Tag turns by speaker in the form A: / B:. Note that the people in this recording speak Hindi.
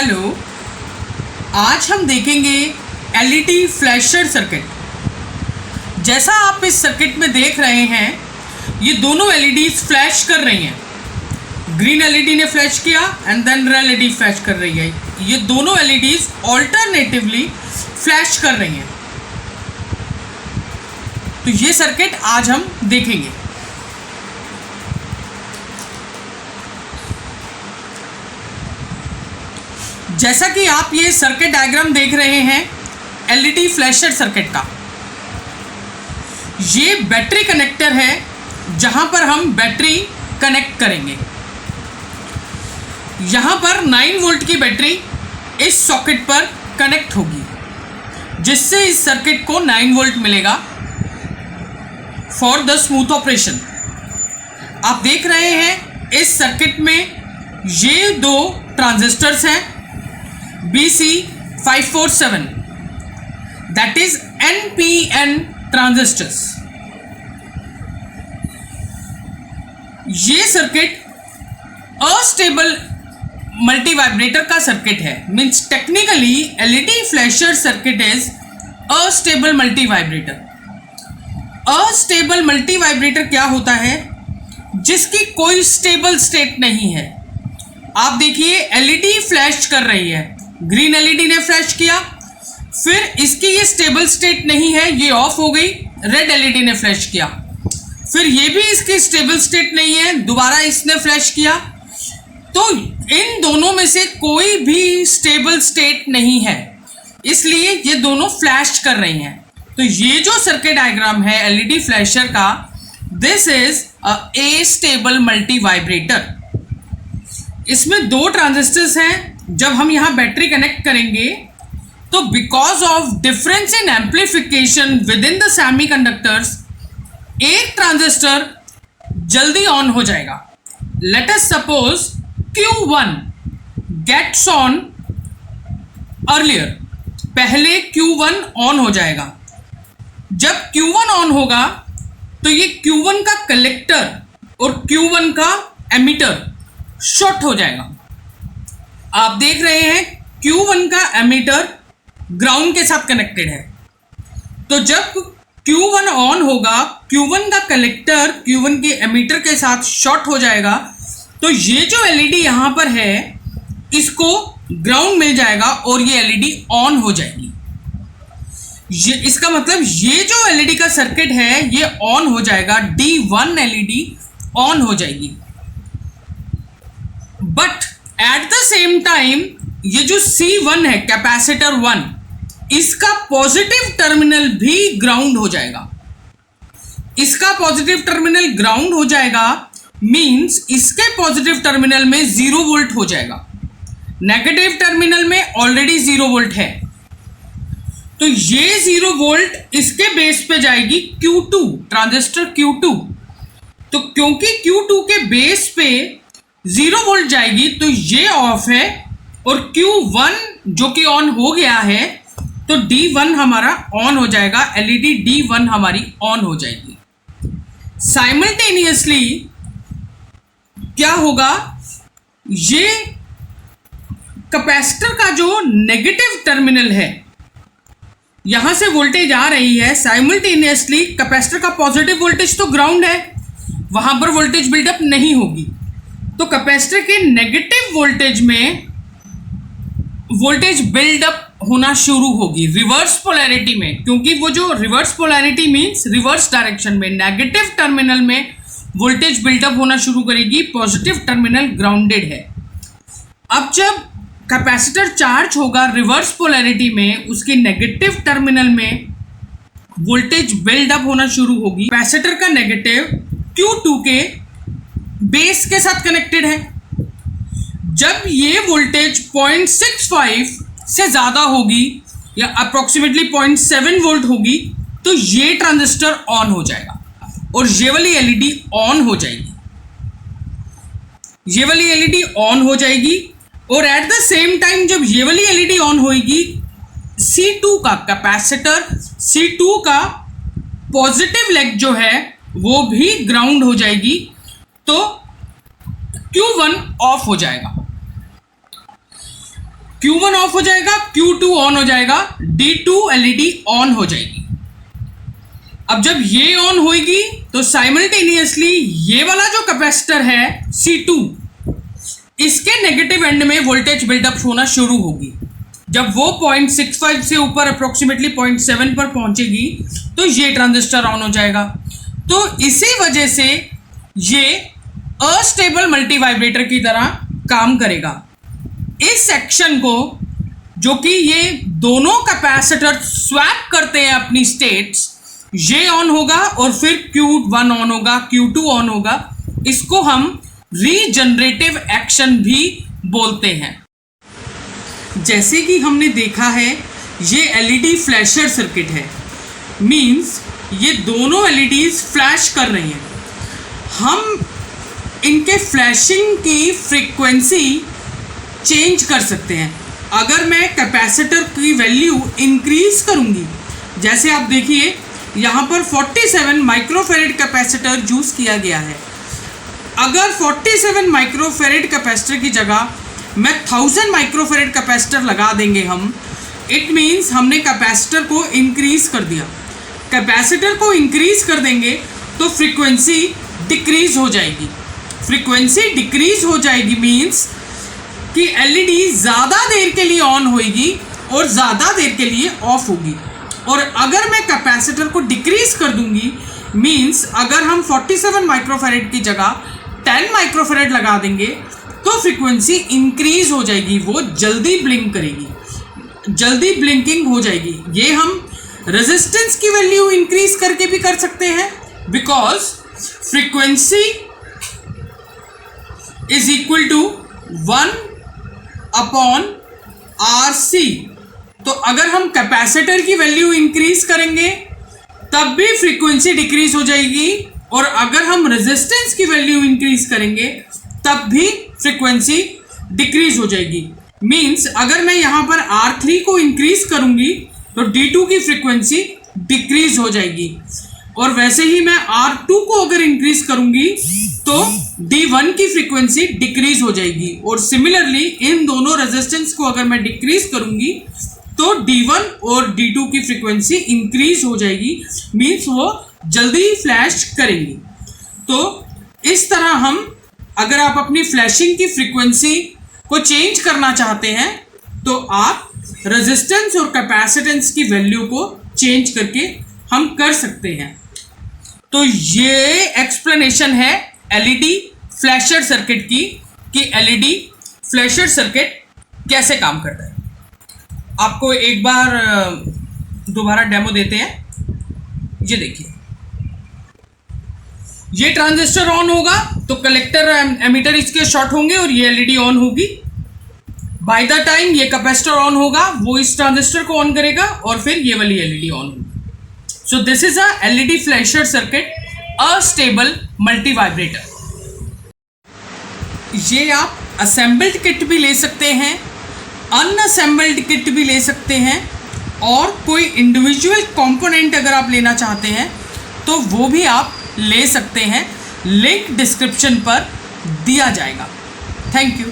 A: हेलो, आज हम देखेंगे एलईडी फ्लैशर सर्किट। जैसा आप इस सर्किट में देख रहे हैं, ये दोनों एलईडीज फ्लैश कर रही हैं। ग्रीन एलईडी ने फ्लैश किया and then red LED flash कर रही है। ये दोनों एलईडीज ऑल्टरनेटिवली फ्लैश कर रही हैं। तो ये सर्किट आज हम देखेंगे। जैसा कि आप ये सर्किट डायग्राम देख रहे हैं एलईडी फ्लैशर सर्किट का, ये बैटरी कनेक्टर है जहां पर हम बैटरी कनेक्ट करेंगे। यहां पर 9 वोल्ट की बैटरी इस सॉकेट पर कनेक्ट होगी, जिससे इस सर्किट को 9 वोल्ट मिलेगा फॉर द स्मूथ ऑपरेशन। आप देख रहे हैं इस सर्किट में ये दो ट्रांजिस्टर्स हैं BC547, that is NPN transistors. ये सर्किट अस्टेबल मल्टी वाइब्रेटर का सर्किट है। Means technically LED flasher circuit is astable multi vibrator. Astable multi vibrator क्या होता है? जिसकी कोई स्टेबल स्टेट नहीं है। आप देखिए एलईडी फ्लैश कर रही है, ग्रीन एलईडी ने फ्लैश किया, फिर इसकी ये स्टेबल स्टेट नहीं है, ये ऑफ हो गई। रेड एलईडी ने फ्लैश किया, फिर ये भी इसकी स्टेबल स्टेट नहीं है, दोबारा इसने फ्लैश किया। तो इन दोनों में से कोई भी स्टेबल स्टेट नहीं है, इसलिए ये दोनों फ्लैश कर रही हैं। तो ये जो सर्किट डायग्राम है एलईडी फ्लैशर का, this is a stable multi vibrator. इसमें दो ट्रांजिस्टर्स हैं। जब हम यहाँ बैटरी कनेक्ट करेंगे तो because of difference in amplification with in the semiconductors, एक ट्रांजिस्टर जल्दी ऑन हो जाएगा। Let us suppose Q1 gets on earlier. पहले Q1 ऑन हो जाएगा। जब Q1 ऑन होगा तो ये Q1 का कलेक्टर और Q1 का एमीटर शॉर्ट हो जाएगा। आप देख रहे हैं Q1 का एमीटर ग्राउंड के साथ कनेक्टेड है। तो जब Q1 ऑन होगा, Q1 का कलेक्टर Q1 के एमीटर के साथ शॉर्ट हो जाएगा। तो ये जो एलईडी यहां पर है इसको ग्राउंड मिल जाएगा और ये एलईडी ऑन हो जाएगी। ये इसका मतलब ये जो एलईडी का सर्किट है ये ऑन हो जाएगा। D1 एलईडी ऑन हो जाएगी। But at the same time ये जो C1 है, कैपेसिटर 1, इसका पॉजिटिव टर्मिनल भी ग्राउंड हो जाएगा। इसका पॉजिटिव टर्मिनल ग्राउंड हो जाएगा मींस इसके पॉजिटिव टर्मिनल में 0 वोल्ट हो जाएगा। नेगेटिव टर्मिनल में ऑलरेडी 0 वोल्ट है। तो ये 0 वोल्ट इसके बेस पे जाएगी Q2, ट्रांजिस्टर Q2। तो क्योंकि Q2 के बेस पे 0 वोल्ट जाएगी तो ये ऑफ है, और Q1 जो कि ऑन हो gया है, तो D1 हमारा ऑन हो जाएगा। एलईडी D1 हमारी ऑन हो जाएगी। साइमल्टेनियसली क्या होगा, ये कैपेसिटर का जो नेगेटिव टर्मिनल है, यहां से वोल्टेज आ रही है, साइमल्टेनियसली कैपेसिटर का पॉजिटिव वोल्टेज तो ग्राउंड है, वहां पर वोल्टेज बिल्डअप नहीं होगी। तो कैपेसिटर के नेगेटिव वोल्टेज में वोल्टेज बिल्डअप होना शुरू होगी रिवर्स पोलैरिटी में, क्योंकि वो जो reverse polarity means reverse direction में, नेगेटिव टर्मिनल में वोल्टेज बिल्डअप होना शुरू करेगी, पॉजिटिव टर्मिनल ग्राउंडेड है। अब जब कैपेसिटर चार्ज होगा रिवर्स पोलैरिटी में, उसके नेगेटिव टर्मिनल में वोल्टेज बिल्डअप होना शुरू होगी। कैपेसिटर का नेगेटिव Q2 के बेस के साथ कनेक्टेड है। जब ये वोल्टेज 0.65 से ज्यादा होगी या अप्रोक्सीमेटली 0.7 वोल्ट होगी, तो ये ट्रांजिस्टर ऑन हो जाएगा और ये वाली एलईडी ऑन हो जाएगी। ये वाली एलईडी ऑन हो जाएगी और एट द सेम टाइम जब ये वाली एलईडी ऑन होगी, C2 का कैपेसिटर C2 का पॉजिटिव लेग जो है वो भी ग्राउंड हो जाएगी। तो Q1 ऑफ हो जाएगा। Q1 ऑफ हो जाएगा, Q2 ऑन हो जाएगा, D2 एलईडी ऑन हो जाएगी। अब जब ये ऑन होगी तो साइमल्टेनियसली ये वाला जो कैपेसिटर है C2, इसके नेगेटिव एंड में वोल्टेज बिल्डअप होना शुरू होगी। जब वो 0.65 से ऊपर अप्रोक्सीमेटली 0.7 पर पहुंचेगी तो ये ट्रांजिस्टर ऑन हो जाएगा। तो इसी वजह से ये अस्टेबल मल्टी वाइब्रेटर की तरह काम करेगा। इस सेक्शन को, जो कि ये दोनों कैपेसिटर स्वैप करते हैं अपनी स्टेट्स, ये ऑन होगा और फिर Q1 ऑन होगा, Q2 ऑन होगा। इसको हम रीजनरेटिव एक्शन भी बोलते हैं। जैसे कि हमने देखा है, ये एलईडी फ्लैशर सर्किट है, मींस ये दोनों एलईडीज फ्लैश कर रही हैं। हम इनके फ्लैशिंग की फ्रीक्वेंसी चेंज कर सकते हैं। अगर मैं कैपेसिटर की वैल्यू इंक्रीज करूंगी, जैसे आप देखिए यहाँ पर 47 माइक्रोफेरेड कैपेसिटर यूज किया गया है। अगर 47 माइक्रोफेरेड कैपेसिटर की जगह मैं 1000 माइक्रोफेरेड कैपेसिटर लगा देंगे हम, इट मीन्स हमने कैपेसिटर को इंक्रीज कर दिया। कैपेसिटर को इंक्रीज कर देंगे तो फ्रीक्वेंसी डिक्रीज हो जाएगी। फ्रीक्वेंसी डिक्रीज हो जाएगी मीन्स कि एलईडी ज़्यादा देर के लिए ऑन होगी और ज़्यादा देर के लिए ऑफ होगी। और अगर मैं कैपेसिटर को डिक्रीज कर दूंगी, मीन्स अगर हम 47 माइक्रोफेरेड की जगह 10 माइक्रोफेरेड लगा देंगे तो फ्रीक्वेंसी इंक्रीज हो जाएगी, वो जल्दी ब्लिंक करेगी, जल्दी ब्लिंकिंग हो जाएगी। ये हम रेजिस्टेंस की वैल्यू इंक्रीज करके भी कर सकते हैं, because frequency is equal to 1/RC। तो अगर हम कैपेसिटर की वैल्यू इंक्रीज करेंगे तब भी फ्रीक्वेंसी डिक्रीज हो जाएगी, और अगर हम रेजिस्टेंस की वैल्यू इंक्रीज करेंगे तब भी फ्रीक्वेंसी डिक्रीज हो जाएगी। मींस अगर मैं यहाँ पर R3 को इंक्रीज करूंगी तो D2 की फ्रीक्वेंसी डिक्रीज हो जाएगी, और वैसे ही मैं R2 को अगर इंक्रीज करूंगी तो D1 की फ्रीक्वेंसी डिक्रीज हो जाएगी। और सिमिलरली इन दोनों रेजिस्टेंस को अगर मैं डिक्रीज करूंगी तो D1 और D2 की फ्रीक्वेंसी इंक्रीज हो जाएगी, मीन्स वो जल्दी फ्लैश करेंगी। तो इस तरह हम, अगर आप अपनी फ्लैशिंग की फ्रीक्वेंसी को चेंज करना चाहते हैं तो आप रेजिस्टेंस और कैपेसिटेंस की वैल्यू को चेंज करके हम कर सकते हैं। तो ये एक्सप्लेनेशन है एलईडी फ्लैशर सर्किट की, कि एलईडी फ्लैशर सर्किट कैसे काम करता है। आपको एक बार दोबारा डेमो देते हैं। ये देखिए, ये ट्रांजिस्टर ऑन होगा तो कलेक्टर एमीटर इसके शॉर्ट होंगे और ये एलईडी ऑन होगी। बाय द टाइम ये कैपेसिटर ऑन होगा, वो इस ट्रांजिस्टर को ऑन करेगा और फिर ये वाली एलईडी ऑन होगी। So this is a LED flasher circuit, astable multi vibrator. ये आप असेंबल्ड किट भी ले सकते हैं, अनअसेंबल्ड किट भी ले सकते हैं, और कोई इंडिविजुअल कंपोनेंट अगर आप लेना चाहते हैं तो वो भी आप ले सकते हैं। लिंक डिस्क्रिप्शन पर दिया जाएगा। Thank you.